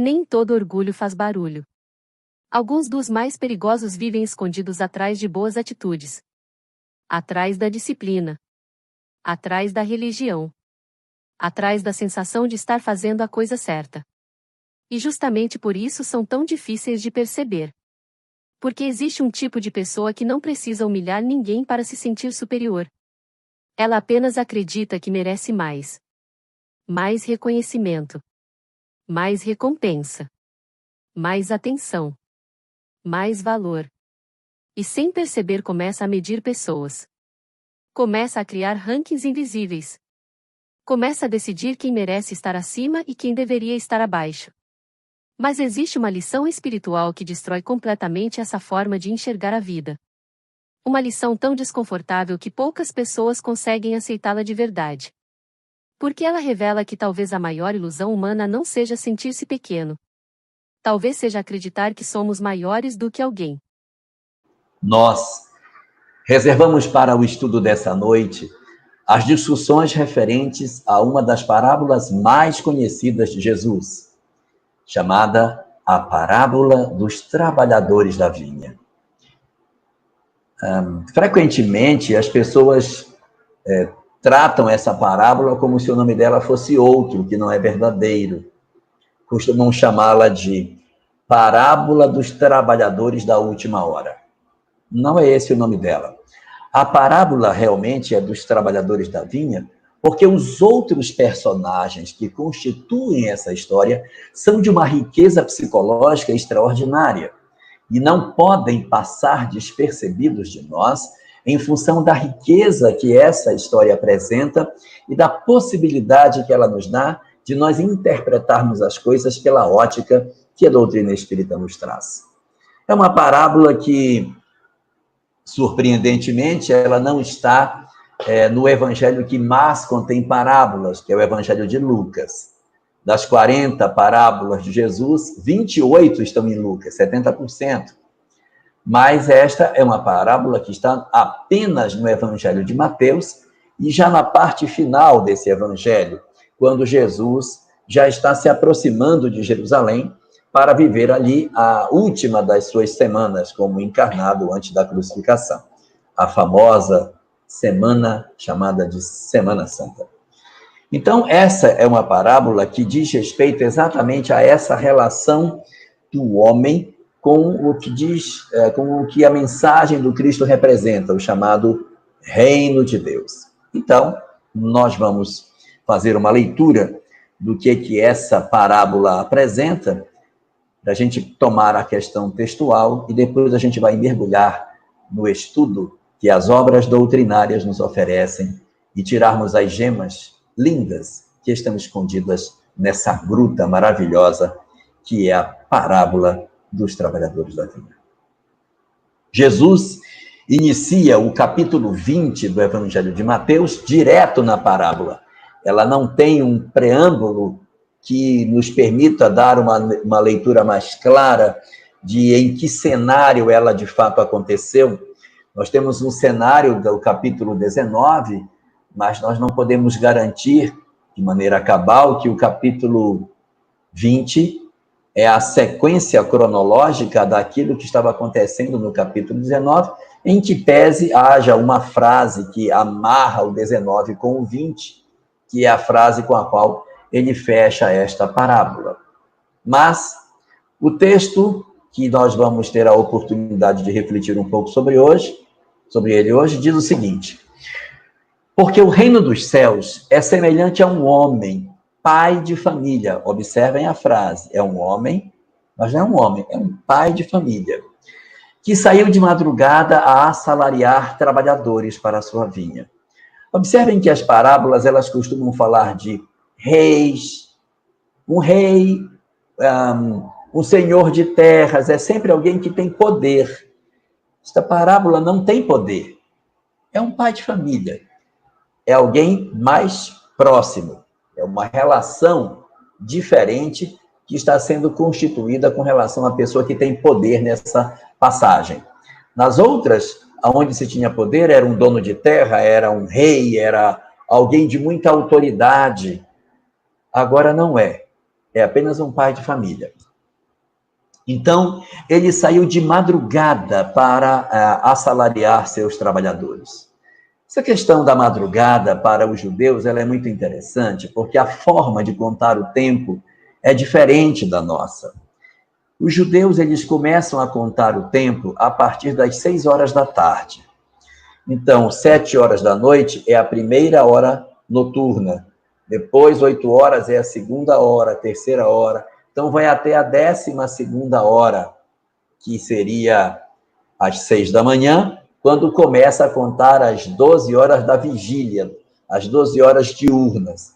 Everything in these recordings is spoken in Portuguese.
Nem todo orgulho faz barulho. Alguns dos mais perigosos vivem escondidos atrás de boas atitudes. Atrás da disciplina. Atrás da religião. Atrás da sensação de estar fazendo a coisa certa. E justamente por isso são tão difíceis de perceber. Porque existe um tipo de pessoa que não precisa humilhar ninguém para se sentir superior. Ela apenas acredita que merece mais. Mais reconhecimento. Mais recompensa. Mais atenção. Mais valor. E sem perceber começa a medir pessoas. Começa a criar rankings invisíveis. Começa a decidir quem merece estar acima e quem deveria estar abaixo. Mas existe uma lição espiritual que destrói completamente essa forma de enxergar a vida. Uma lição tão desconfortável que poucas pessoas conseguem aceitá-la de verdade. Porque ela revela que talvez a maior ilusão humana não seja sentir-se pequeno. Talvez seja acreditar que somos maiores do que alguém. Nós reservamos para o estudo dessa noite as discussões referentes a uma das parábolas mais conhecidas de Jesus, chamada a parábola dos trabalhadores da vinha. Frequentemente, as pessoas tratam essa parábola como se o nome dela fosse outro, que não é verdadeiro. Costumam chamá-la de parábola dos trabalhadores da última hora. Não é esse o nome dela. A parábola realmente é dos trabalhadores da vinha, porque os outros personagens que constituem essa história são de uma riqueza psicológica extraordinária e não podem passar despercebidos de nós em função da riqueza que essa história apresenta e da possibilidade que ela nos dá de nós interpretarmos as coisas pela ótica que a doutrina espírita nos traz. É uma parábola que, surpreendentemente, ela não está no evangelho que mais contém parábolas, que é o evangelho de Lucas. Das 40 parábolas de Jesus, 28 estão em Lucas, 70%. Mas esta é uma parábola que está apenas no evangelho de Mateus e já na parte final desse evangelho, quando Jesus já está se aproximando de Jerusalém para viver ali a última das suas semanas como encarnado antes da crucificação. A famosa semana chamada de Semana Santa. Então, essa é uma parábola que diz respeito exatamente a essa relação do homem com o que diz, com o que a mensagem do Cristo representa, o chamado Reino de Deus. Então, nós vamos fazer uma leitura do que essa parábola apresenta, para a gente tomar a questão textual e depois a gente vai mergulhar no estudo que as obras doutrinárias nos oferecem e tirarmos as gemas lindas que estão escondidas nessa gruta maravilhosa que é a parábola dos trabalhadores da vinha. Jesus inicia o capítulo 20 do Evangelho de Mateus direto na parábola. Ela não tem um preâmbulo que nos permita dar uma leitura mais clara de em que cenário ela de fato aconteceu. Nós temos um cenário do capítulo 19, mas nós não podemos garantir de maneira cabal que o capítulo 20 é a sequência cronológica daquilo que estava acontecendo no capítulo 19, em que pese haja uma frase que amarra o 19 com o 20, que é a frase com a qual ele fecha esta parábola. Mas o texto que nós vamos ter a oportunidade de refletir um pouco sobre ele hoje, diz o seguinte: porque o reino dos céus é semelhante a um homem, pai de família. Observem a frase, é um homem, mas não é um homem, é um pai de família, que saiu de madrugada a assalariar trabalhadores para a sua vinha. Observem que as parábolas, elas costumam falar de reis, um rei, um senhor de terras, é sempre alguém que tem poder. Esta parábola não tem poder. É um pai de família. É alguém mais próximo. É uma relação diferente que está sendo constituída com relação à pessoa que tem poder nessa passagem. Nas outras, onde se tinha poder, era um dono de terra, era um rei, era alguém de muita autoridade. Agora não é. É apenas um pai de família. Então, ele saiu de madrugada para assalariar seus trabalhadores. Essa questão da madrugada para os judeus ela é muito interessante, porque a forma de contar o tempo é diferente da nossa. Os judeus eles começam a contar o tempo a partir das 6 horas da tarde. Então, 7 horas da noite é a primeira hora noturna. Depois, 8 horas é a segunda hora, a terceira hora. Então, vai até a 12ª hora, que seria às 6 da manhã, quando começa a contar as 12 horas da vigília, as 12 horas diurnas.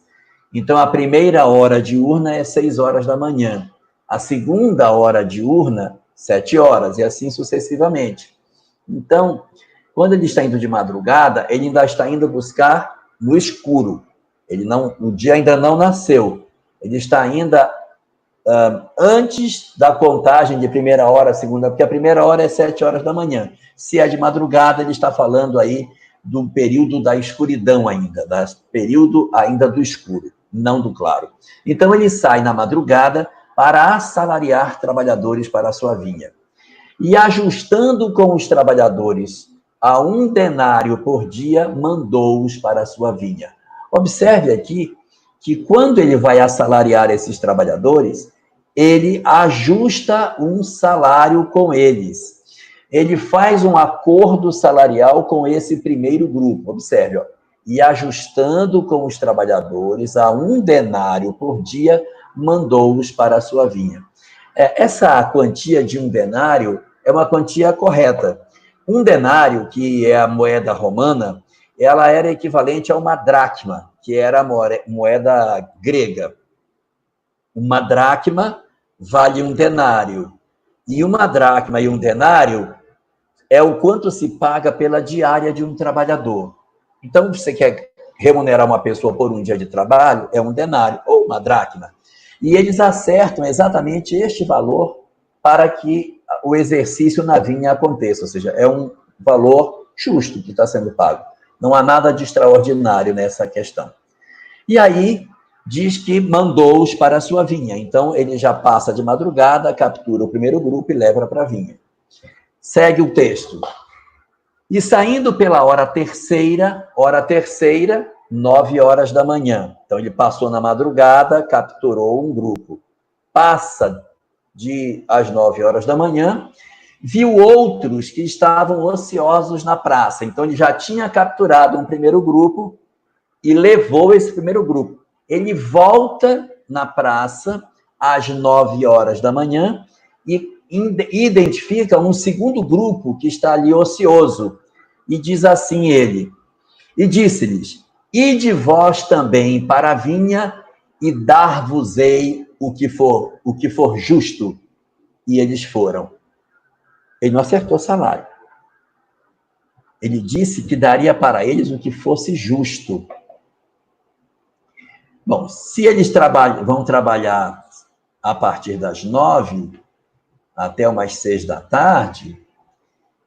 Então, a primeira hora diurna é 6 horas da manhã. A segunda hora diurna, 7 horas, e assim sucessivamente. Então, quando ele está indo de madrugada, ele ainda está indo buscar no escuro. O dia ainda não nasceu. Ele está ainda antes da contagem de primeira hora, segunda, porque a primeira hora é 7 horas da manhã. Se é de madrugada, ele está falando aí do período da escuridão ainda, do período ainda do escuro, não do claro. Então, ele sai na madrugada para assalariar trabalhadores para a sua vinha. E ajustando com os trabalhadores a 1 denário por dia, mandou-os para a sua vinha. Observe aqui que quando ele vai assalariar esses trabalhadores, ele ajusta um salário com eles. Ele faz um acordo salarial com esse primeiro grupo. Observe, ó, e ajustando com os trabalhadores a 1 denário por dia, mandou-os para a sua vinha. Essa quantia de 1 denário é uma quantia correta. 1 denário, que é a moeda romana, ela era equivalente a uma dracma, que era a moeda grega. Uma dracma vale 1 denário. E uma dracma e 1 denário é o quanto se paga pela diária de um trabalhador. Então, você quer remunerar uma pessoa por um dia de trabalho, é 1 denário ou uma dracma. E eles acertam exatamente este valor para que o exercício na vinha aconteça, ou seja, é um valor justo que está sendo pago. Não há nada de extraordinário nessa questão. E aí, diz que mandou-os para a sua vinha. Então, ele já passa de madrugada, captura o primeiro grupo e leva para a vinha. Segue o texto. E saindo pela hora terceira, 9 horas da manhã. Então, ele passou na madrugada, capturou um grupo. Passa às 9 horas da manhã, viu outros que estavam ociosos na praça. Então, ele já tinha capturado um primeiro grupo e levou esse primeiro grupo. Ele volta na praça às 9 horas da manhã e identifica um segundo grupo que está ali ocioso. E diz assim ele, e disse-lhes, ide vós também para a vinha e dar-vos-ei o que for justo. E eles foram. Ele não acertou o salário. Ele disse que daria para eles o que fosse justo. Bom, se eles vão trabalhar a partir das 9 até umas 6 da tarde,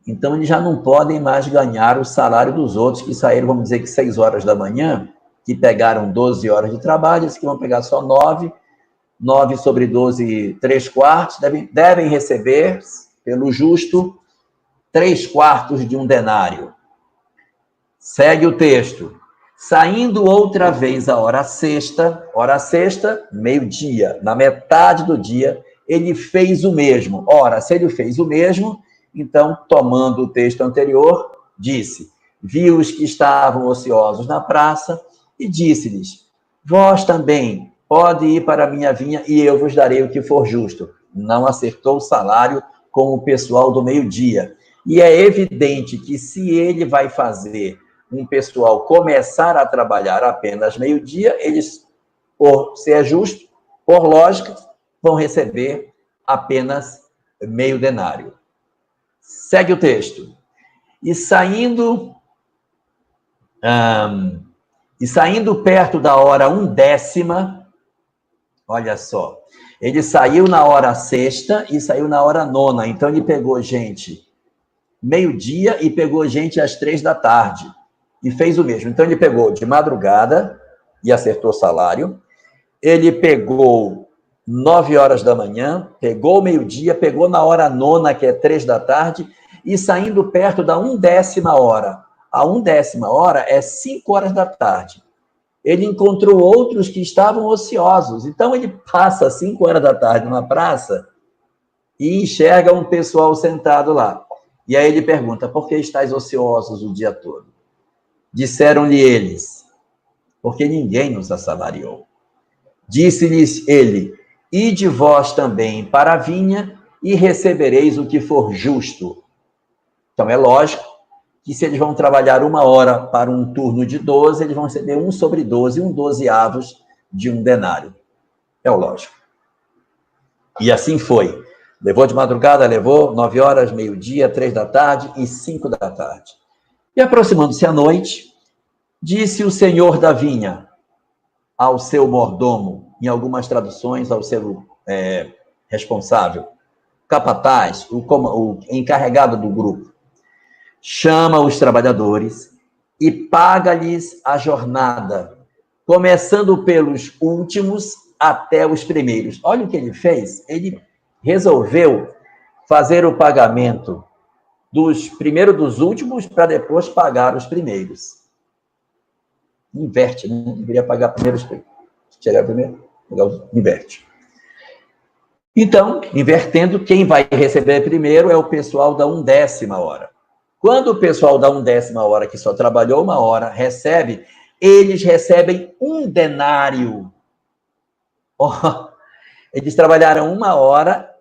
então eles já não podem mais ganhar o salário dos outros que saíram, vamos dizer que 6 horas da manhã, que pegaram 12 horas de trabalho, eles que vão pegar só 9 sobre 12, 3/4, devem receber, pelo justo, 3/4 de 1 denário. Segue o texto. Saindo outra vez a hora sexta, meio-dia, na metade do dia, ele fez o mesmo. Ora, se ele fez o mesmo, então, tomando o texto anterior, disse, viu os que estavam ociosos na praça e disse-lhes, vós também pode ir para a minha vinha e eu vos darei o que for justo. Não acertou o salário com o pessoal do meio-dia. E é evidente que se ele vai fazer um pessoal começar a trabalhar apenas meio-dia, eles, se é justo, por lógica, vão receber apenas meio denário. Segue o texto. E saindo perto da hora 1/10, olha só, ele saiu na hora sexta e saiu na hora 9. Então, ele pegou gente meio-dia e pegou gente às 3 da tarde. E fez o mesmo. Então, ele pegou de madrugada e acertou o salário. Ele pegou 9 horas da manhã, pegou o meio-dia, pegou na hora nona, que é 3 da tarde, e saindo perto da 1/10 hora. A 1/10 hora é 5 horas da tarde. Ele encontrou outros que estavam ociosos. Então, ele passa 5 horas da tarde numa praça e enxerga um pessoal sentado lá. E aí ele pergunta, por que estáis ociosos o dia todo? Disseram-lhe eles, porque ninguém nos assalariou. Disse-lhes ele, ide vós também para a vinha e recebereis o que for justo. Então, é lógico que se eles vão trabalhar 1 hora para um turno de 12, eles vão receber 1/12, 1/12 de um denário. É o lógico. E assim foi. Levou de madrugada, levou 9 horas, meio-dia, 3 da tarde e 5 da tarde. E aproximando-se à noite, disse o senhor da vinha ao seu mordomo, em algumas traduções, ao seu responsável, capataz, o encarregado do grupo, chama os trabalhadores e paga-lhes a jornada, começando pelos últimos até os primeiros. Olha o que ele fez. Ele resolveu fazer o pagamento dos últimos para depois pagar os primeiros. Inverte, né? Deveria pagar primeiro os primeiros. Chegar primeiro, inverte. Então, invertendo, quem vai receber primeiro é o pessoal da 1/10 hora. Quando o pessoal da 1/10 hora, que só trabalhou 1 hora, recebe, eles recebem 1 denário. Oh, eles trabalharam 1 hora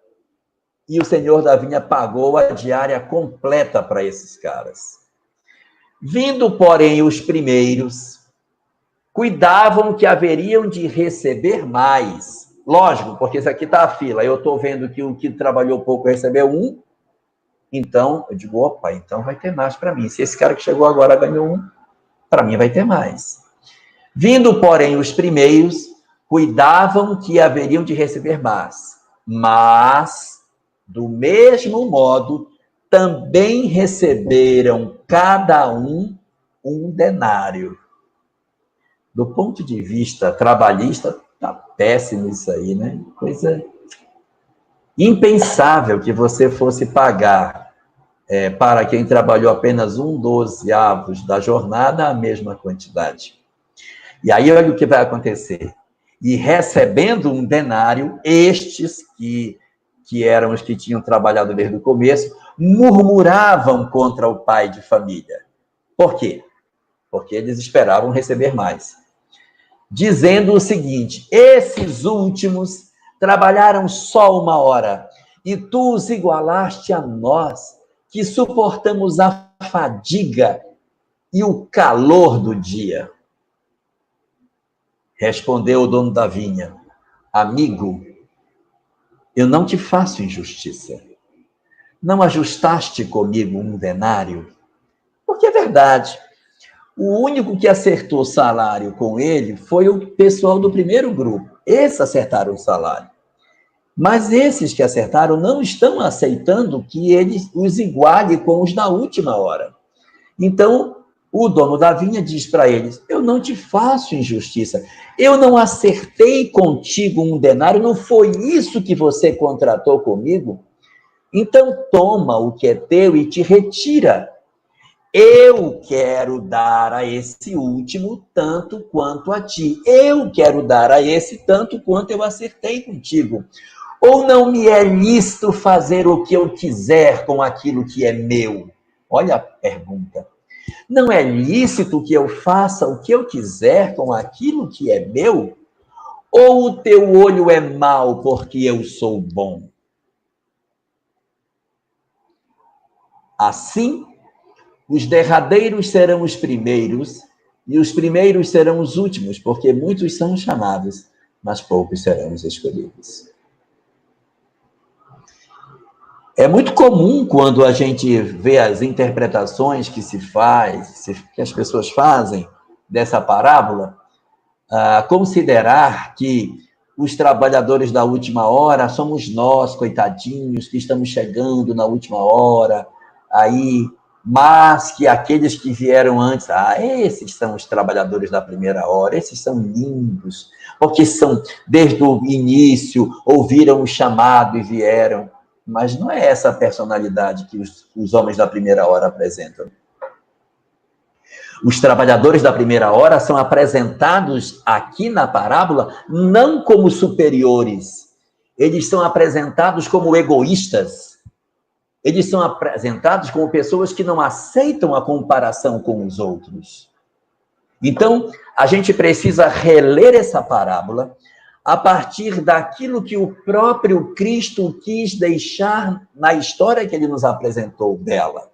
e o senhor da vinha pagou a diária completa para esses caras. Vindo, porém, os primeiros, cuidavam que haveriam de receber mais. Lógico, porque isso aqui está a fila. Eu estou vendo que o que trabalhou pouco recebeu 1, então eu digo, opa, então vai ter mais para mim. Se esse cara que chegou agora ganhou 1, para mim vai ter mais. Vindo, porém, os primeiros, cuidavam que haveriam de receber mais. Mas, do mesmo modo, também receberam cada um denário. Do ponto de vista trabalhista, tá péssimo isso aí, né? Coisa impensável que você fosse pagar para quem trabalhou apenas 1/12 da jornada a mesma quantidade. E aí, olha o que vai acontecer. E recebendo um denário, estes que eram os que tinham trabalhado desde o começo, murmuravam contra o pai de família. Por quê? Porque eles esperavam receber mais. Dizendo o seguinte, esses últimos trabalharam só 1 hora, e tu os igualaste a nós, que suportamos a fadiga e o calor do dia. Respondeu o dono da vinha, amigo, eu não te faço injustiça. Não ajustaste comigo 1 denário? Porque é verdade. O único que acertou o salário com ele foi o pessoal do primeiro grupo. Esses acertaram o salário. Mas esses que acertaram não estão aceitando que ele os iguale com os da última hora. Então, o dono da vinha diz para eles, eu não te faço injustiça. Eu não acertei contigo 1 denário, não foi isso que você contratou comigo? Então, toma o que é teu e te retira. Eu quero dar a esse último tanto quanto a ti. Eu quero dar a esse tanto quanto eu acertei contigo. Ou não me é lícito fazer o que eu quiser com aquilo que é meu? Olha a pergunta. Não é lícito que eu faça o que eu quiser com aquilo que é meu? Ou o teu olho é mau porque eu sou bom? Assim, os derradeiros serão os primeiros, e os primeiros serão os últimos, porque muitos são chamados, mas poucos serão os escolhidos. É muito comum, quando a gente vê as interpretações que que as pessoas fazem dessa parábola, considerar que os trabalhadores da última hora somos nós, coitadinhos, que estamos chegando na última hora, aí mas que aqueles que vieram antes, esses são os trabalhadores da primeira hora, esses são lindos, porque são, desde o início, ouviram o chamado e vieram. Mas não é essa a personalidade que os homens da primeira hora apresentam. Os trabalhadores da primeira hora são apresentados aqui na parábola não como superiores, eles são apresentados como egoístas. Eles são apresentados como pessoas que não aceitam a comparação com os outros. Então, a gente precisa reler essa parábola a partir daquilo que o próprio Cristo quis deixar na história que ele nos apresentou dela,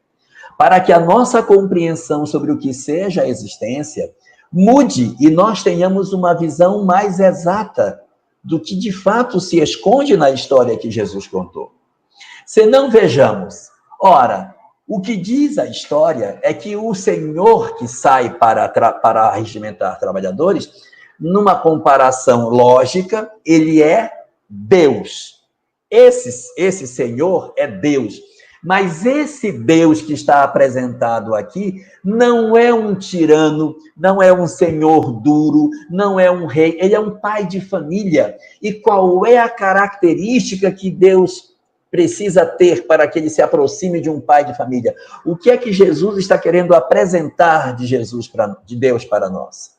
para que a nossa compreensão sobre o que seja a existência mude e nós tenhamos uma visão mais exata do que de fato se esconde na história que Jesus contou. Se não vejamos, ora, o que diz a história é que o Senhor que sai para regimentar trabalhadores, numa comparação lógica, ele é Deus. Esse Senhor é Deus. Mas esse Deus que está apresentado aqui não é um tirano, não é um senhor duro, não é um rei, ele é um pai de família. E qual é a característica que Deus precisa ter para que ele se aproxime de um pai de família? O que é que Jesus está querendo apresentar de Deus para nós?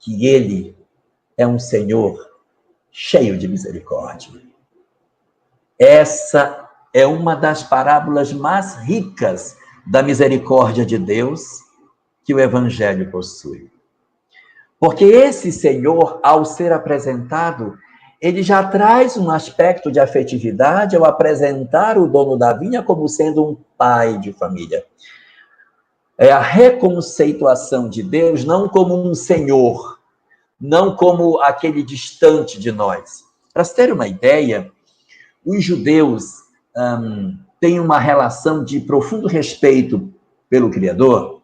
Que ele é um Senhor cheio de misericórdia. Essa é uma das parábolas mais ricas da misericórdia de Deus que o Evangelho possui. Porque esse Senhor, ao ser apresentado, ele já traz um aspecto de afetividade ao apresentar o dono da vinha como sendo um pai de família. É a reconceituação de Deus não como um senhor, não como aquele distante de nós. Para se ter uma ideia, os judeus têm uma relação de profundo respeito pelo Criador,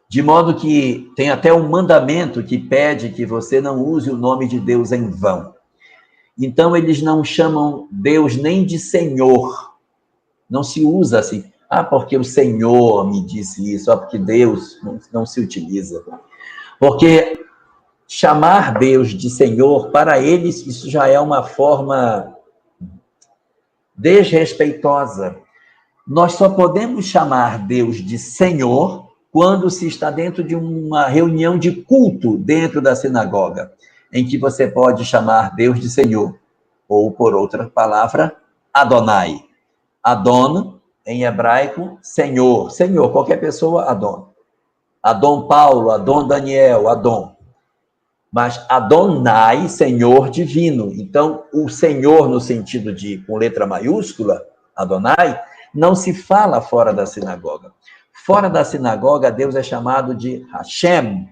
de modo que tem até um mandamento que pede que você não use o nome de Deus em vão. Então, eles não chamam Deus nem de Senhor. Não se usa assim, porque o Senhor me disse isso, porque Deus não se utiliza. Porque chamar Deus de Senhor, para eles, isso já é uma forma desrespeitosa. Nós só podemos chamar Deus de Senhor quando se está dentro de uma reunião de culto dentro da sinagoga, em que você pode chamar Deus de Senhor, ou, por outra palavra, Adonai. Adon, em hebraico, Senhor. Senhor, qualquer pessoa, Adon. Adon Paulo, Adon Daniel, Adon. Mas Adonai, Senhor divino. Então, o Senhor, no sentido de, com letra maiúscula, Adonai, não se fala fora da sinagoga. Fora da sinagoga, Deus é chamado de Hashem.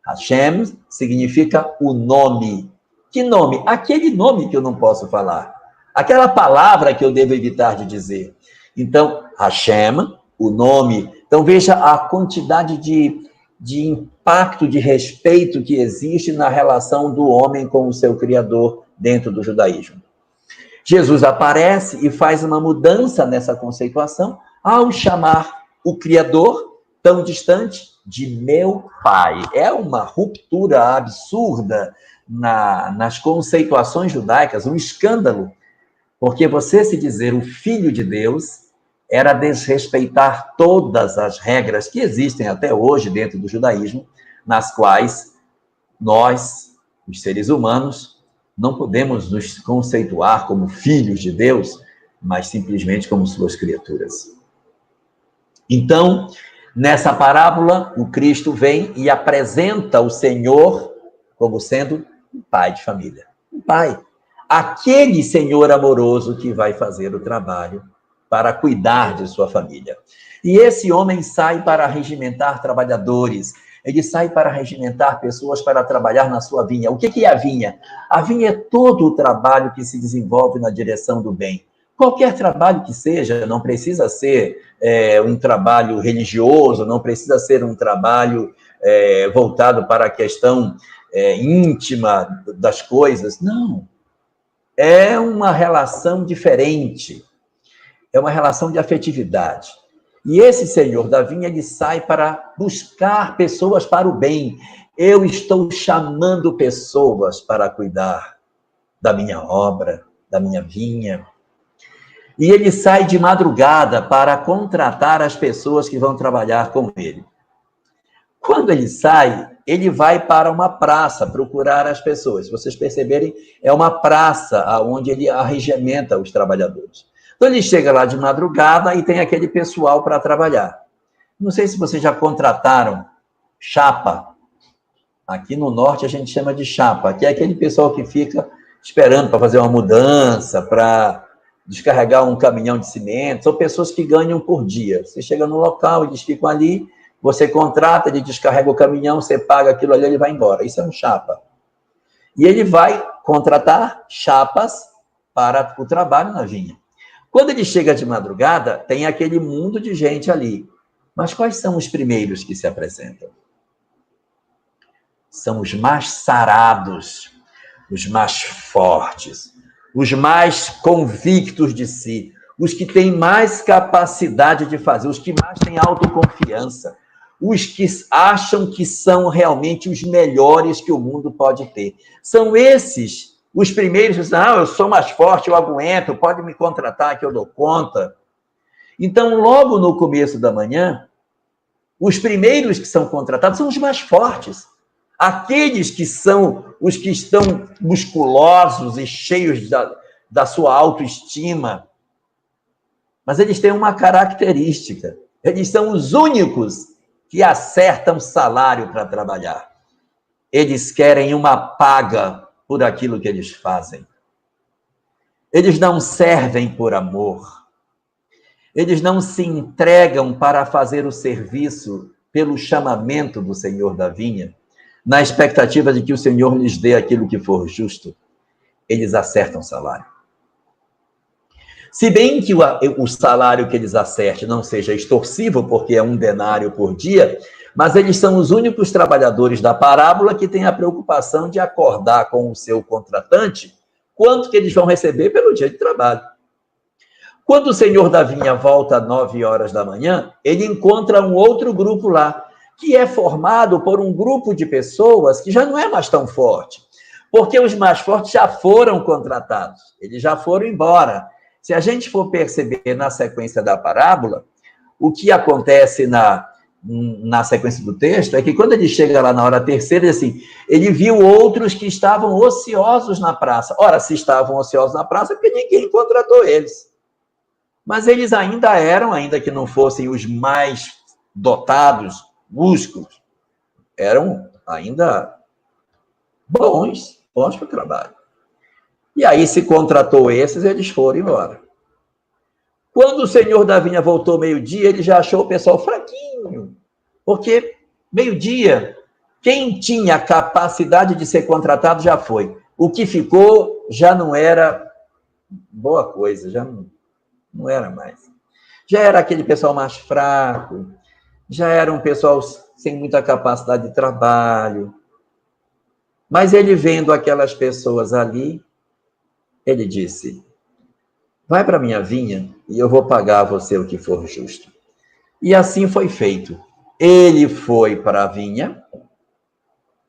Hashem significa o nome. Que nome? Aquele nome que eu não posso falar. Aquela palavra que eu devo evitar de dizer. Então, Hashem, o nome. Então, veja a quantidade de impacto, de respeito que existe na relação do homem com o seu Criador dentro do judaísmo. Jesus aparece e faz uma mudança nessa conceituação ao chamar o Criador, tão distante, de meu Pai. É uma ruptura absurda nas conceituações judaicas, um escândalo, porque você se dizer o Filho de Deus era desrespeitar todas as regras que existem até hoje dentro do judaísmo, nas quais nós, os seres humanos, não podemos nos conceituar como filhos de Deus, mas simplesmente como suas criaturas. Então, nessa parábola, o Cristo vem e apresenta o Senhor como sendo um pai de família. Um pai. Aquele Senhor amoroso que vai fazer o trabalho para cuidar de sua família. E esse homem sai para regimentar trabalhadores. Ele sai para regimentar pessoas para trabalhar na sua vinha. O que é a vinha? A vinha é todo o trabalho que se desenvolve na direção do bem. Qualquer trabalho que seja, não precisa ser um trabalho religioso, não precisa ser um trabalho voltado para a questão íntima das coisas. Não. É uma relação diferente. é uma relação de afetividade. E esse senhor da vinha, ele sai para buscar pessoas para o bem. Eu estou chamando pessoas para cuidar da minha obra, da minha vinha. E ele sai de madrugada para contratar as pessoas que vão trabalhar com ele. Quando ele sai, ele vai para uma praça procurar as pessoas. Se vocês perceberem, é uma praça onde ele arregimenta os trabalhadores. Então ele chega lá de madrugada e tem aquele pessoal para trabalhar. Não sei se vocês já contrataram chapa. Aqui no norte a gente chama de chapa, que é aquele pessoal que fica esperando para fazer uma mudança, para descarregar um caminhão de cimento. São pessoas que ganham por dia. Você chega no local, eles ficam ali, você contrata, ele descarrega o caminhão, você paga aquilo ali, ele vai embora. Isso é um chapa. E ele vai contratar chapas para o trabalho na vinha. Quando ele chega de madrugada, tem aquele mundo de gente ali. Mas quais são os primeiros que se apresentam? São os mais sarados, os mais fortes, os mais convictos de si, os que têm mais capacidade de fazer, os que mais têm autoconfiança, os que acham que são realmente os melhores que o mundo pode ter. São esses os primeiros que dizem, eu sou mais forte, eu aguento, pode me contratar que eu dou conta. Então, logo no começo da manhã, os primeiros que são contratados são os mais fortes. Aqueles que são os que estão musculosos e cheios da sua autoestima. Mas eles têm uma característica. Eles são os únicos que acertam salário para trabalhar. Eles querem uma paga por aquilo que eles fazem. Eles não servem por amor. Eles não se entregam para fazer o serviço pelo chamamento do Senhor da vinha, na expectativa de que o Senhor lhes dê aquilo que for justo. Eles acertam salário. Se bem que o salário que eles acertem não seja extorsivo, porque é 1 denário por dia, mas eles são os únicos trabalhadores da parábola que têm a preocupação de acordar com o seu contratante quanto que eles vão receber pelo dia de trabalho. Quando o senhor da vinha volta às 9 horas da manhã, ele encontra um outro grupo lá, que é formado por um grupo de pessoas que já não é mais tão forte, porque os mais fortes já foram contratados, eles já foram embora. Se a gente for perceber na sequência da parábola, o que acontece na sequência do texto é que quando ele chega lá na hora terceira, assim, ele viu outros que estavam ociosos na praça. Ora, se estavam ociosos na praça, é porque ninguém contratou eles. Mas eles ainda eram, ainda que não fossem os mais dotados, músculos, eram ainda bons para o trabalho. E aí se contratou esses, eles foram embora. Quando o senhor da vinha voltou meio-dia, ele já achou o pessoal fraquinho, porque meio-dia, quem tinha capacidade de ser contratado já foi. O que ficou já não era boa coisa, já não era mais. Já era aquele pessoal mais fraco, já era um pessoal sem muita capacidade de trabalho. Mas ele vendo aquelas pessoas ali, ele disse, vai para a minha vinha e eu vou pagar a você o que for justo. E assim foi feito. Ele foi para a vinha,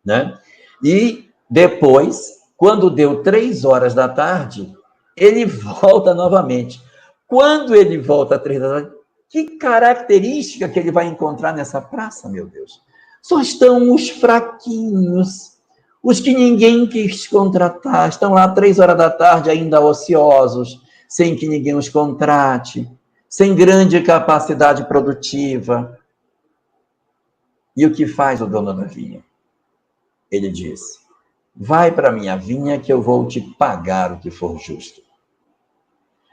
né? E depois, quando deu 3 horas da tarde, ele volta novamente. Quando ele volta às 3 da tarde, que característica que ele vai encontrar nessa praça, meu Deus? Só estão os fraquinhos, os que ninguém quis contratar, estão lá 3 horas da tarde ainda ociosos, sem que ninguém os contrate, sem grande capacidade produtiva. E o que faz o dono da vinha? Ele diz, vai para a minha vinha que eu vou te pagar o que for justo.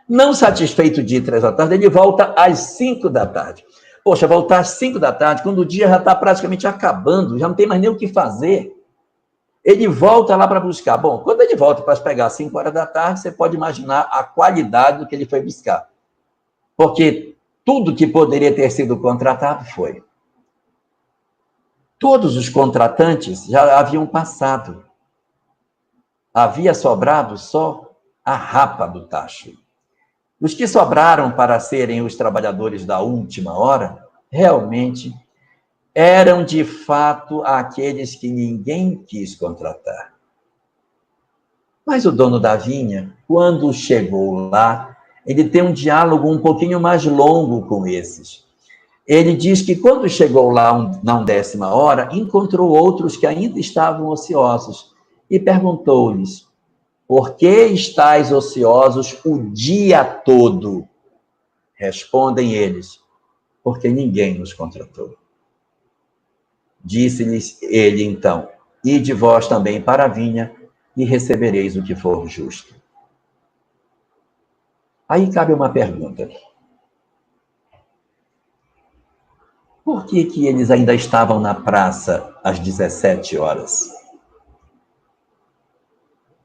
Não satisfeito de ir 3 da tarde, ele volta às 5 da tarde. Poxa, voltar às 5 da tarde, quando o dia já está praticamente acabando, já não tem mais nem o que fazer. Ele volta lá para buscar. Bom, quando ele volta para pegar às 5 horas da tarde, você pode imaginar a qualidade do que ele foi buscar. Porque tudo que poderia ter sido contratado foi. Todos os contratantes já haviam passado. Havia sobrado só a rapa do tacho. Os que sobraram para serem os trabalhadores da última hora, realmente eram de fato aqueles que ninguém quis contratar. Mas o dono da vinha, quando chegou lá, ele tem um diálogo um pouquinho mais longo com esses. Ele diz que quando chegou lá na 10ª hora, encontrou outros que ainda estavam ociosos e perguntou-lhes: por que estáis ociosos o dia todo? Respondem eles: porque ninguém nos contratou. Disse-lhes ele então: ide vós também para a vinha e recebereis o que for justo. Aí cabe uma pergunta. Por que eles ainda estavam na praça às 17 horas?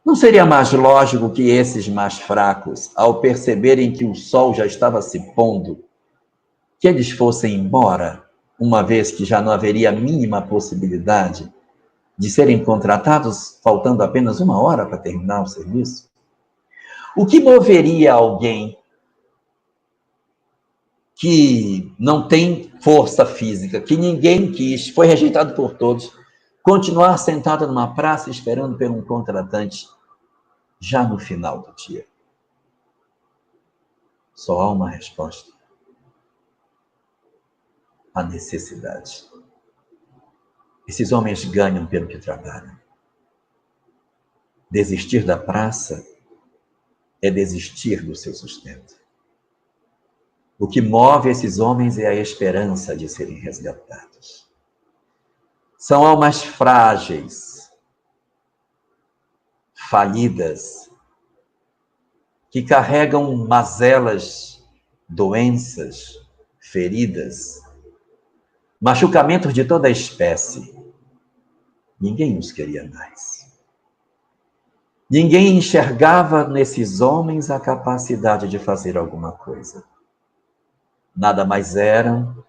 Não seria mais lógico que esses mais fracos, ao perceberem que o sol já estava se pondo, que eles fossem embora, uma vez que já não haveria a mínima possibilidade de serem contratados, faltando apenas 1 hora para terminar o serviço? O que moveria alguém que não tem força física, que ninguém quis, foi rejeitado por todos, continuar sentado numa praça esperando por um contratante já no final do dia? Só há uma resposta: a necessidade. Esses homens ganham pelo que trabalham. Desistir da praça é desistir do seu sustento. O que move esses homens é a esperança de serem resgatados. São almas frágeis, falidas, que carregam mazelas, doenças, feridas, machucamentos de toda espécie. Ninguém os queria mais. Ninguém enxergava nesses homens a capacidade de fazer alguma coisa. Nada mais eram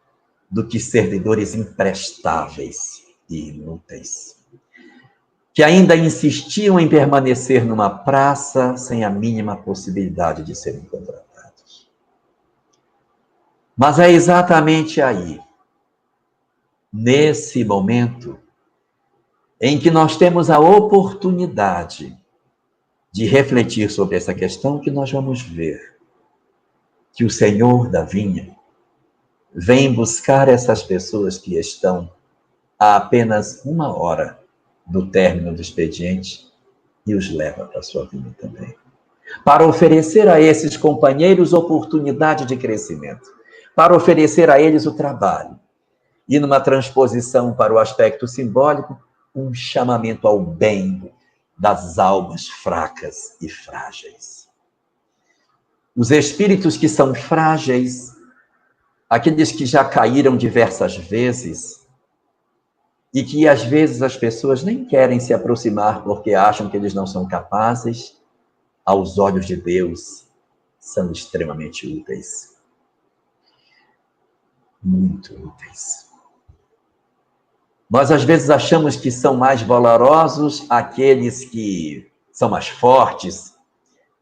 do que servidores imprestáveis e inúteis, que ainda insistiam em permanecer numa praça sem a mínima possibilidade de serem contratados. Mas é exatamente aí, nesse momento, em que nós temos a oportunidade de refletir sobre essa questão, que nós vamos ver que o Senhor da vinha vem buscar essas pessoas que estão a apenas 1 hora do término do expediente e os leva para a sua vinha também, para oferecer a esses companheiros oportunidade de crescimento, para oferecer a eles o trabalho e, numa transposição para o aspecto simbólico, um chamamento ao bem das almas fracas e frágeis. Os espíritos que são frágeis, aqueles que já caíram diversas vezes e que às vezes as pessoas nem querem se aproximar porque acham que eles não são capazes, aos olhos de Deus, são extremamente úteis. Muito úteis. Nós às vezes achamos que são mais valorosos aqueles que são mais fortes,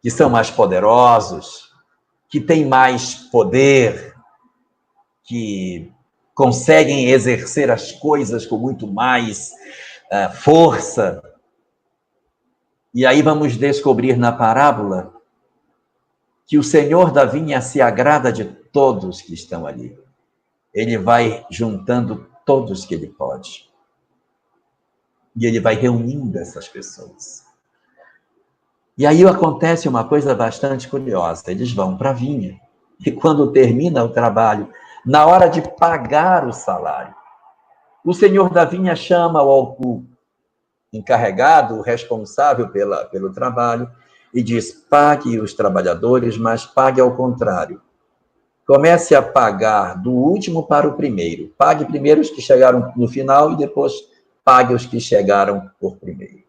que são mais poderosos, que têm mais poder, que conseguem exercer as coisas com muito mais força. E aí vamos descobrir na parábola que o Senhor da vinha se agrada de todos que estão ali. Ele vai juntando todos que ele pode. E ele vai reunindo essas pessoas. E aí acontece uma coisa bastante curiosa. Eles vão para a vinha. E quando termina o trabalho, na hora de pagar o salário, o senhor da vinha chama o encarregado, o responsável pelo trabalho, e diz: pague os trabalhadores, mas pague ao contrário. Comece a pagar do último para o primeiro. Pague primeiro os que chegaram no final e depois pague os que chegaram por primeiro.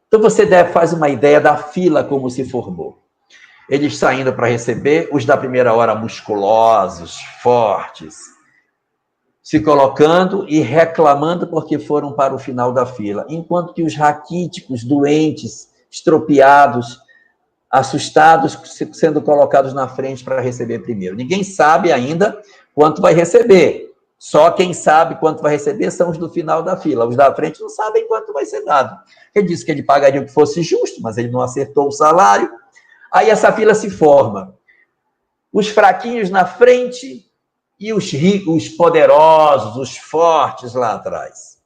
Então você faz uma ideia da fila como se formou. Eles saindo para receber, os da primeira hora musculosos, fortes, se colocando e reclamando porque foram para o final da fila, enquanto que os raquíticos, doentes, estropiados, assustados, sendo colocados na frente para receber primeiro. Ninguém sabe ainda quanto vai receber. Só quem sabe quanto vai receber são os do final da fila. Os da frente não sabem quanto vai ser dado. Ele disse que ele pagaria o que fosse justo, mas ele não acertou o salário. Aí essa fila se forma. Os fraquinhos na frente e os ricos, os poderosos, os fortes lá atrás.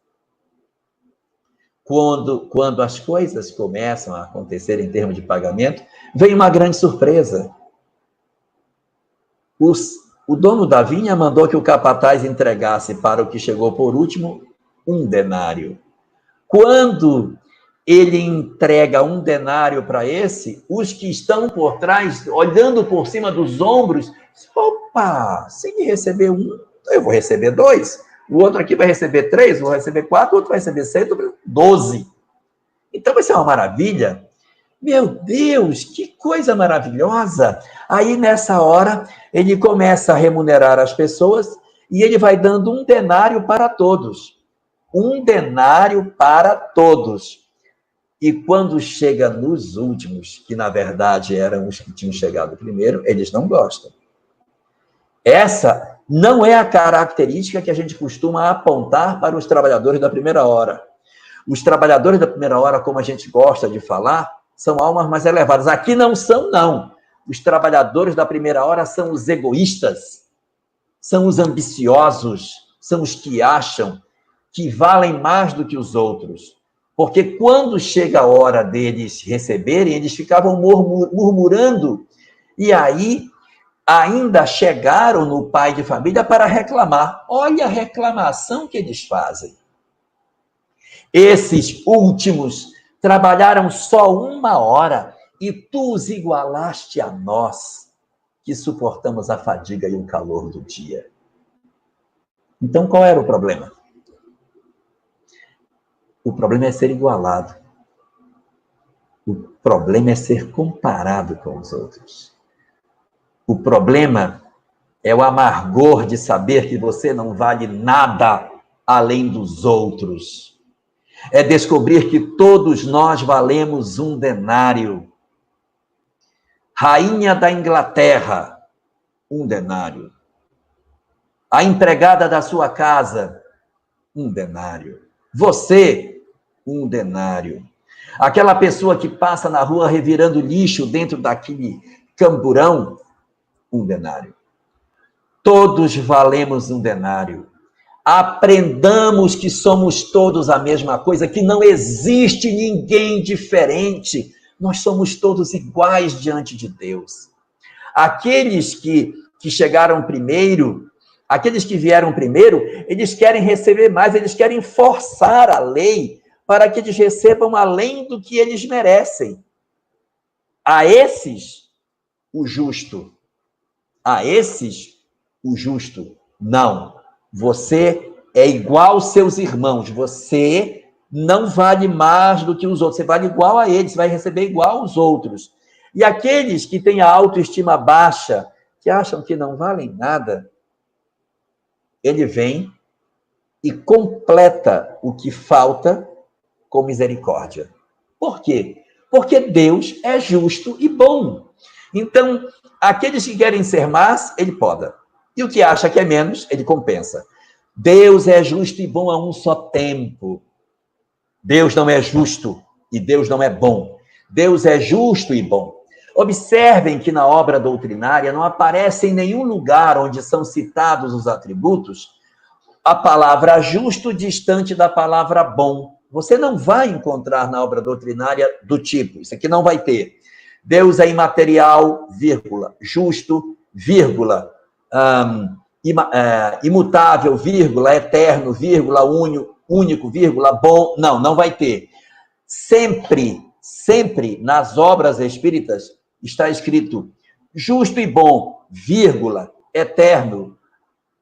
Quando as coisas começam a acontecer em termos de pagamento, vem uma grande surpresa. O dono da vinha mandou que o capataz entregasse para o que chegou por último 1 denário. Quando ele entrega 1 denário para esse, os que estão por trás, olhando por cima dos ombros, opa, se ele receber 1, eu vou receber 2. O outro aqui vai receber 3, vou receber 4, o outro vai receber 6, 12. Então vai ser uma maravilha. Meu Deus, que coisa maravilhosa! Aí, nessa hora, ele começa a remunerar as pessoas e ele vai dando 1 denário para todos. 1 denário para todos. E quando chega nos últimos, que na verdade eram os que tinham chegado primeiro, eles não gostam. Essa não é a característica que a gente costuma apontar para os trabalhadores da primeira hora. Os trabalhadores da primeira hora, como a gente gosta de falar, são almas mais elevadas. Aqui não são, não. Os trabalhadores da primeira hora são os egoístas, são os ambiciosos, são os que acham que valem mais do que os outros. Porque quando chega a hora deles receberem, eles ficavam murmurando. E aí, ainda chegaram no pai de família para reclamar. Olha a reclamação que eles fazem. Esses últimos trabalharam só 1 hora e tu os igualaste a nós, que suportamos a fadiga e o calor do dia. Então, qual era o problema? O problema é ser igualado. O problema é ser comparado com os outros. O problema é o amargor de saber que você não vale nada além dos outros. É descobrir que todos nós valemos 1 denário. Rainha da Inglaterra, 1 denário. A empregada da sua casa, 1 denário. Você, 1 denário. Aquela pessoa que passa na rua revirando lixo dentro daquele camburão, 1 denário. Todos valemos 1 denário. Aprendamos que somos todos a mesma coisa, que não existe ninguém diferente. Nós somos todos iguais diante de Deus. Aqueles que chegaram primeiro, aqueles que vieram primeiro, eles querem receber mais, eles querem forçar a lei para que eles recebam além do que eles merecem. A esses, o justo. A esses, o justo. Não. Você é igual aos seus irmãos. Você não vale mais do que os outros. Você vale igual a eles. Você vai receber igual aos outros. E aqueles que têm a autoestima baixa, que acham que não valem nada, ele vem e completa o que falta com misericórdia. Por quê? Porque Deus é justo e bom. Então, aqueles que querem ser mais, ele poda. E o que acha que é menos, ele compensa. Deus é justo e bom a um só tempo. Deus não é justo e Deus não é bom. Deus é justo e bom. Observem que na obra doutrinária não aparece em nenhum lugar onde são citados os atributos a palavra justo distante da palavra bom. Você não vai encontrar na obra doutrinária do tipo, isso aqui não vai ter. Deus é imaterial, vírgula, justo, vírgula, imutável, vírgula, eterno, vírgula, único, vírgula, bom. Não vai ter. Sempre nas obras espíritas está escrito justo e bom, vírgula, eterno,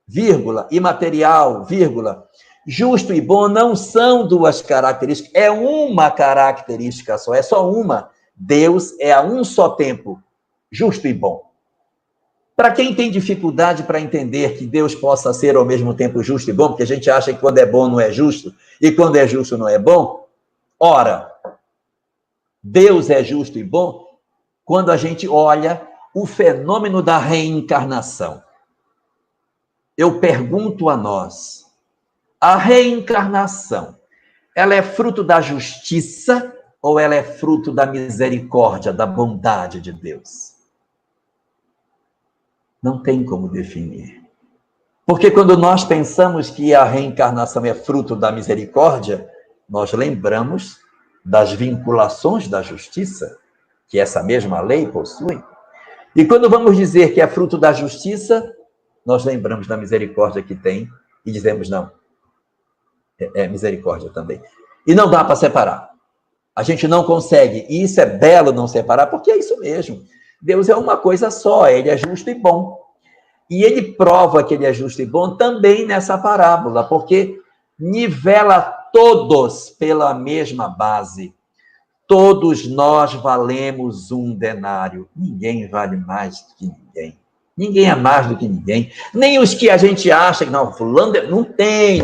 vírgula, imaterial, vírgula. Justo e bom não são 2 características, é uma característica só, é só uma. Deus é a um só tempo, justo e bom. Para quem tem dificuldade para entender que Deus possa ser ao mesmo tempo justo e bom, porque a gente acha que quando é bom não é justo, e quando é justo não é bom, ora, Deus é justo e bom quando a gente olha o fenômeno da reencarnação. Eu pergunto a nós, a reencarnação, ela é fruto da justiça ou ela é fruto da misericórdia, da bondade de Deus? Não tem como definir. Porque quando nós pensamos que a reencarnação é fruto da misericórdia, nós lembramos das vinculações da justiça, que essa mesma lei possui. E quando vamos dizer que é fruto da justiça, nós lembramos da misericórdia que tem e dizemos, não, é misericórdia também. E não dá para separar. A gente não consegue, e isso é belo não separar, porque é isso mesmo. Deus é uma coisa só, ele é justo e bom. E ele prova que ele é justo e bom também nessa parábola, porque nivela todos pela mesma base. Todos nós valemos um denário. Ninguém vale mais do que ninguém. Ninguém é mais do que ninguém. Nem os que a gente acha que não, fulano, não tem.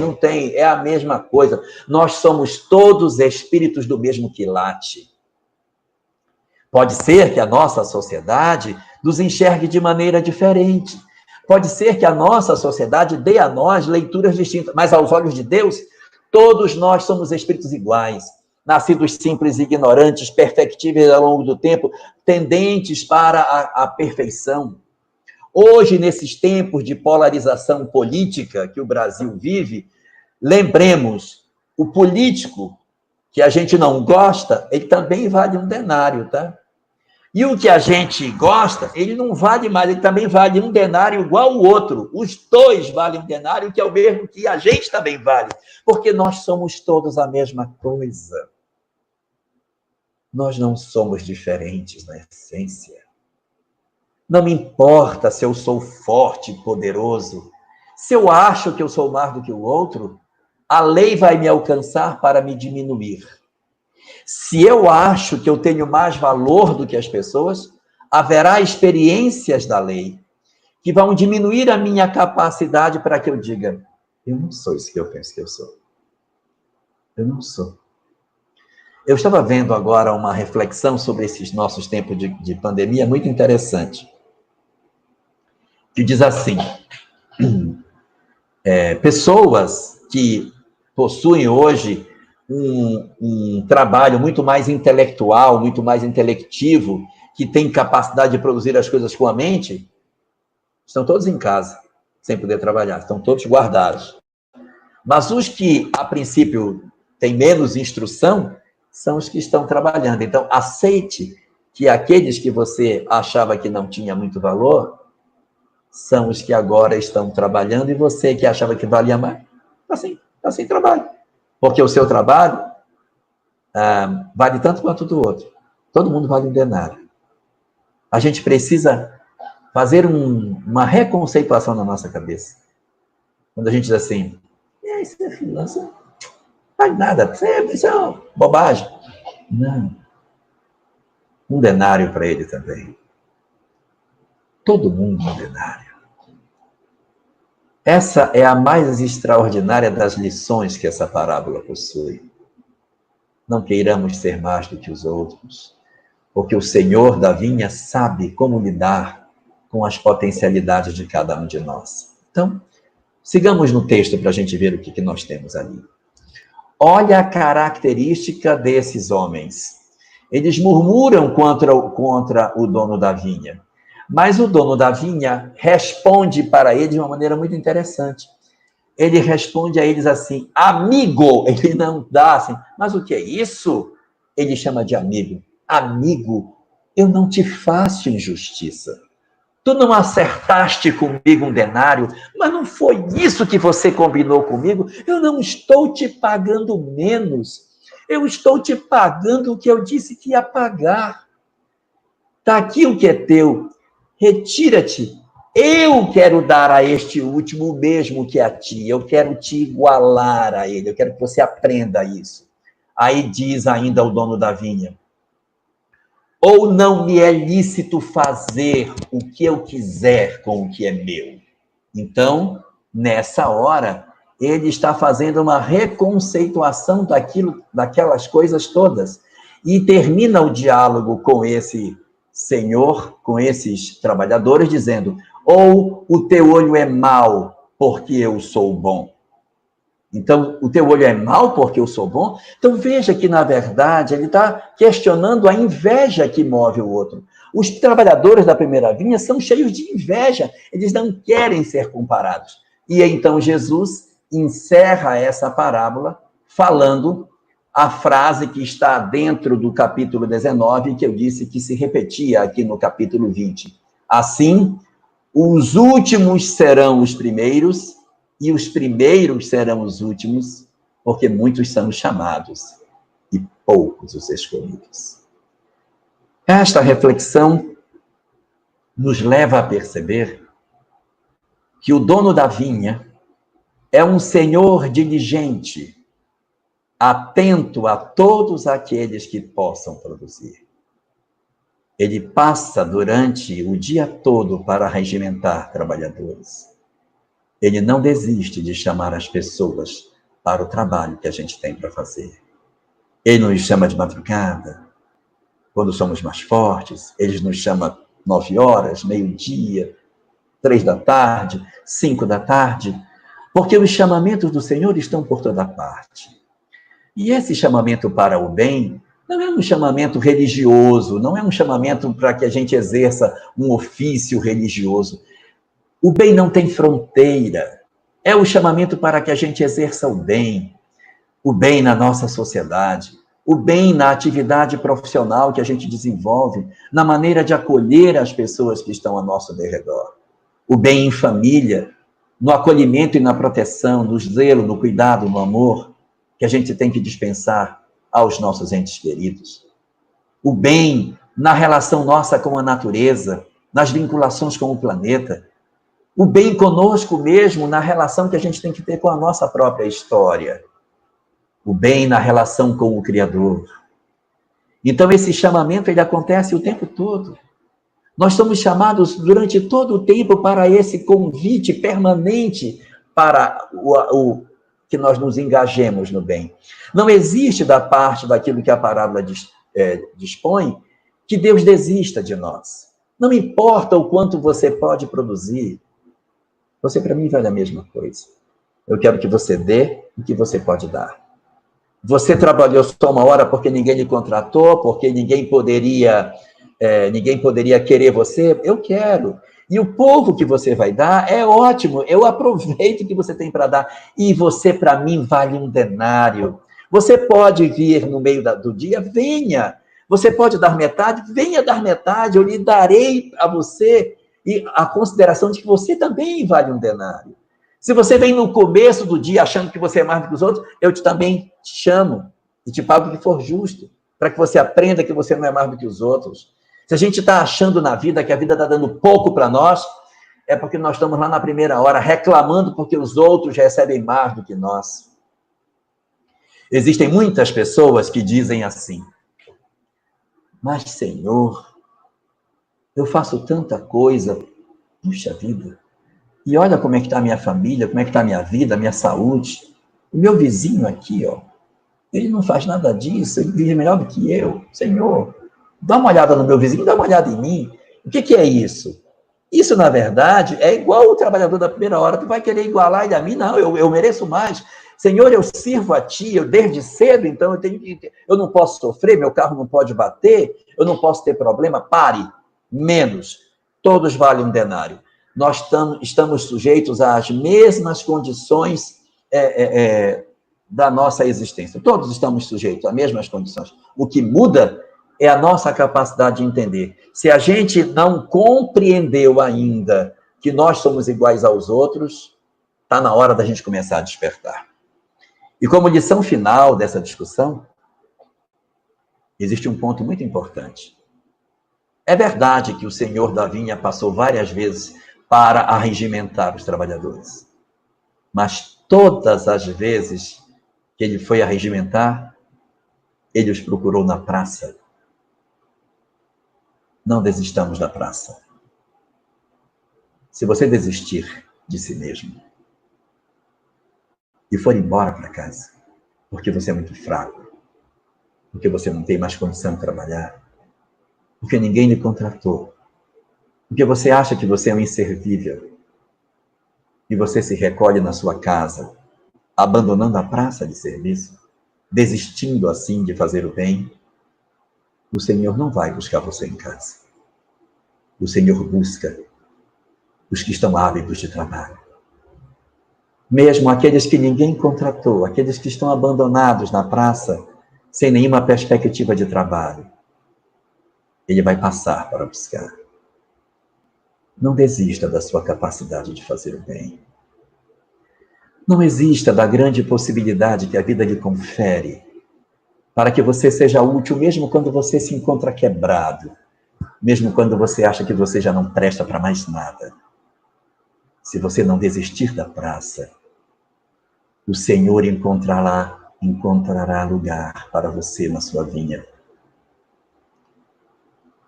É a mesma coisa. Nós somos todos espíritos do mesmo quilate. Pode ser que a nossa sociedade nos enxergue de maneira diferente. Pode ser que a nossa sociedade dê a nós leituras distintas, mas aos olhos de Deus, todos nós somos espíritos iguais, nascidos simples e ignorantes, perfectíveis ao longo do tempo, tendentes para a perfeição. Hoje, nesses tempos de polarização política que o Brasil vive, lembremos, o político que a gente não gosta, ele também vale um denário, tá? E o que a gente gosta, ele não vale mais, ele também vale um denário igual ao outro. Os dois valem um denário, que é o mesmo que a gente também vale. Porque nós somos todos a mesma coisa. Nós não somos diferentes na essência. Não me importa se eu sou forte e poderoso. Se eu acho que eu sou mais do que o outro, a lei vai me alcançar para me diminuir. Se eu acho que eu tenho mais valor do que as pessoas, haverá experiências da lei que vão diminuir a minha capacidade para que eu diga, eu não sou isso que eu penso que eu sou. Eu não sou. Eu estava vendo agora uma reflexão sobre esses nossos tempos de pandemia muito interessante, que diz assim, pessoas que possuem hoje um trabalho muito mais intelectual, muito mais intelectivo, que tem capacidade de produzir as coisas com a mente, estão todos em casa, sem poder trabalhar, estão todos guardados. Mas os que, a princípio, têm menos instrução, são os que estão trabalhando. Então, aceite que aqueles que você achava que não tinha muito valor, são os que agora estão trabalhando, e você que achava que valia mais, está sem trabalho. Porque o seu trabalho vale tanto quanto o do outro. Todo mundo vale um denário. A gente precisa fazer uma reconceituação na nossa cabeça. Quando a gente diz assim, isso é finança, não vale nada, isso é uma bobagem. Não. Um denário para ele também. Todo mundo um denário. Essa é a mais extraordinária das lições que essa parábola possui. Não queiramos ser mais do que os outros, porque o Senhor da vinha sabe como lidar com as potencialidades de cada um de nós. Então, sigamos no texto para a gente ver o que nós temos ali. Olha a característica desses homens. Eles murmuram contra o dono da vinha. Mas o dono da vinha responde para eles de uma maneira muito interessante. Ele responde a eles assim, amigo, ele não dá assim, mas o que é isso? Ele chama de amigo. Amigo, eu não te faço injustiça. Tu não acertaste comigo um denário, mas não foi isso que você combinou comigo. Eu não estou te pagando menos. Eu estou te pagando o que eu disse que ia pagar. Está aqui o que é teu. Retira-te. Eu quero dar a este último o mesmo que a ti. Eu quero te igualar a ele. Eu quero que você aprenda isso. Aí diz ainda o dono da vinha, ou não me é lícito fazer o que eu quiser com o que é meu. Então, nessa hora, ele está fazendo uma reconceituação daquelas coisas todas. E termina o diálogo com esse Senhor com esses trabalhadores, dizendo: ou o teu olho é mau porque eu sou bom. Então, o teu olho é mau porque eu sou bom? Então, veja que, na verdade, ele está questionando a inveja que move o outro. Os trabalhadores da primeira vinha são cheios de inveja, eles não querem ser comparados. E então Jesus encerra essa parábola falando a frase que está dentro do capítulo 19, que eu disse que se repetia aqui no capítulo 20. Assim, os últimos serão os primeiros, e os primeiros serão os últimos, porque muitos são os chamados e poucos os escolhidos. Esta reflexão nos leva a perceber que o dono da vinha é um senhor diligente, atento a todos aqueles que possam produzir. Ele passa durante o dia todo para regimentar trabalhadores. Ele não desiste de chamar as pessoas para o trabalho que a gente tem para fazer. Ele nos chama de madrugada, quando somos mais fortes. Ele nos chama 9 horas, meio-dia, 3 da tarde, 5 da tarde, porque os chamamentos do Senhor estão por toda parte. E esse chamamento para o bem não é um chamamento religioso, não é um chamamento para que a gente exerça um ofício religioso. O bem não tem fronteira. É o chamamento para que a gente exerça o bem na nossa sociedade, o bem na atividade profissional que a gente desenvolve, na maneira de acolher as pessoas que estão ao nosso derredor, o bem em família, no acolhimento e na proteção, no zelo, no cuidado, no amor, que a gente tem que dispensar aos nossos entes queridos, o bem na relação nossa com a natureza, nas vinculações com o planeta, o bem conosco mesmo na relação que a gente tem que ter com a nossa própria história, o bem na relação com o Criador. Então, esse chamamento, ele acontece o tempo todo. Nós somos chamados durante todo o tempo para esse convite permanente para o que nós nos engajemos no bem. Não existe da parte daquilo que a parábola dispõe que Deus desista de nós. Não importa o quanto você pode produzir, você para mim vale a mesma coisa. Eu quero que você dê o que você pode dar. Você trabalhou só 1 hora porque ninguém lhe contratou, porque ninguém poderia querer você? Eu quero. E o pouco que você vai dar é ótimo. Eu aproveito o que você tem para dar. E você, para mim, vale um denário. Você pode vir no meio do dia? Venha. Você pode dar metade? Venha dar metade. Eu lhe darei a você e a consideração de que você também vale um denário. Se você vem no começo do dia achando que você é mais do que os outros, eu também te chamo e te pago o que for justo, para que você aprenda que você não é mais do que os outros. Se a gente está achando na vida que a vida está dando pouco para nós, é porque nós estamos lá na primeira hora reclamando porque os outros recebem mais do que nós. Existem muitas pessoas que dizem assim: mas, Senhor, eu faço tanta coisa, puxa vida, e olha como é que está a minha família, como é que está a minha vida, a minha saúde. O meu vizinho aqui, ó, ele não faz nada disso, ele vive melhor do que eu. Senhor, dá uma olhada no meu vizinho, dá uma olhada em mim. O que é isso? Isso, na verdade, é igual o trabalhador da primeira hora. Tu vai querer igualar ele a mim? Não, eu mereço mais. Senhor, eu sirvo a ti, eu desde cedo, então eu não posso sofrer, meu carro não pode bater, eu não posso ter problema. Pare, menos. Todos valem um denário. Nós estamos sujeitos às mesmas condições da nossa existência. Todos estamos sujeitos às mesmas condições. O que muda é a nossa capacidade de entender. Se a gente não compreendeu ainda que nós somos iguais aos outros, está na hora da gente começar a despertar. E como lição final dessa discussão, existe um ponto muito importante. É verdade que o senhor da vinha passou várias vezes para arregimentar os trabalhadores. Mas todas as vezes que ele foi arregimentar, ele os procurou na praça. Não desistamos da praça. Se você desistir de si mesmo e for embora para casa, porque você é muito fraco, porque você não tem mais condição de trabalhar, porque ninguém lhe contratou, porque você acha que você é um inservível, e você se recolhe na sua casa, abandonando a praça de serviço, desistindo assim de fazer o bem, o Senhor não vai buscar você em casa. O Senhor busca os que estão ávidos de trabalho. Mesmo aqueles que ninguém contratou, aqueles que estão abandonados na praça, sem nenhuma perspectiva de trabalho, Ele vai passar para buscar. Não desista da sua capacidade de fazer o bem. Não exista da grande possibilidade que a vida lhe confere para que você seja útil, mesmo quando você se encontra quebrado, mesmo quando você acha que você já não presta para mais nada. Se você não desistir da praça, o Senhor encontrará lugar para você na sua vinha.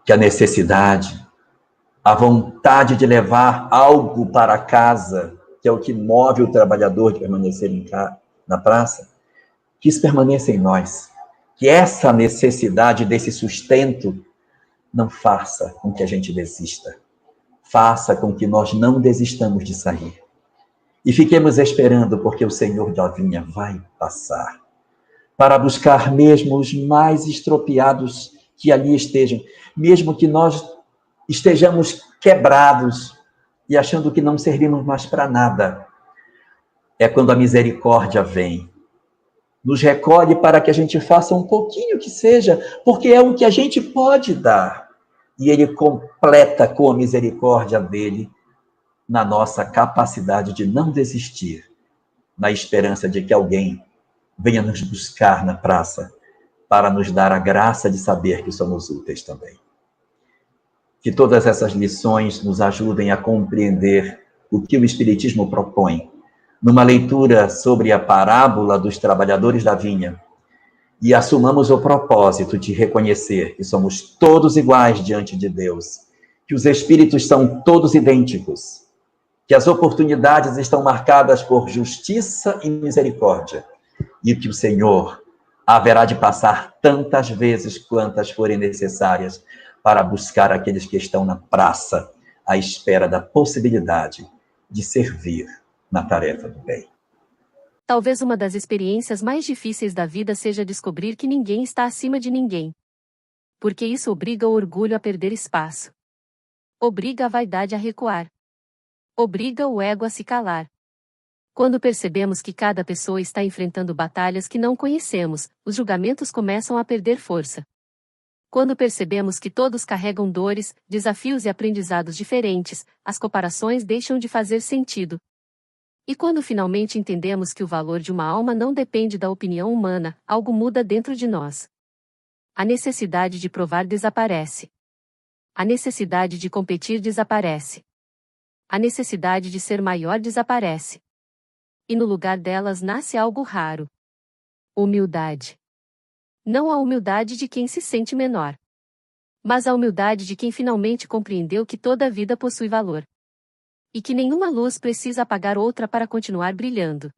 Que a necessidade, a vontade de levar algo para casa, que é o que move o trabalhador de permanecer na praça, que isso permaneça em nós. Que essa necessidade desse sustento não faça com que a gente desista. Faça com que nós não desistamos de sair. E fiquemos esperando, porque o Senhor da vinha vai passar para buscar mesmo os mais estropiados que ali estejam, mesmo que nós estejamos quebrados e achando que não servimos mais para nada. É quando a misericórdia vem, nos recolhe para que a gente faça um pouquinho que seja, porque é o que a gente pode dar. E Ele completa com a misericórdia dele na nossa capacidade de não desistir, na esperança de que alguém venha nos buscar na praça para nos dar a graça de saber que somos úteis também. Que todas essas lições nos ajudem a compreender o que o Espiritismo propõe numa leitura sobre a parábola dos trabalhadores da vinha, e assumamos o propósito de reconhecer que somos todos iguais diante de Deus, que os espíritos são todos idênticos, que as oportunidades estão marcadas por justiça e misericórdia, e que o Senhor haverá de passar tantas vezes quantas forem necessárias para buscar aqueles que estão na praça à espera da possibilidade de servir na tarefa do bem. Talvez uma das experiências mais difíceis da vida seja descobrir que ninguém está acima de ninguém. Porque isso obriga o orgulho a perder espaço. Obriga a vaidade a recuar. Obriga o ego a se calar. Quando percebemos que cada pessoa está enfrentando batalhas que não conhecemos, os julgamentos começam a perder força. Quando percebemos que todos carregam dores, desafios e aprendizados diferentes, as comparações deixam de fazer sentido. E quando finalmente entendemos que o valor de uma alma não depende da opinião humana, algo muda dentro de nós. A necessidade de provar desaparece. A necessidade de competir desaparece. A necessidade de ser maior desaparece. E no lugar delas nasce algo raro. Humildade. Não a humildade de quem se sente menor, mas a humildade de quem finalmente compreendeu que toda a vida possui valor. E que nenhuma luz precisa apagar outra para continuar brilhando.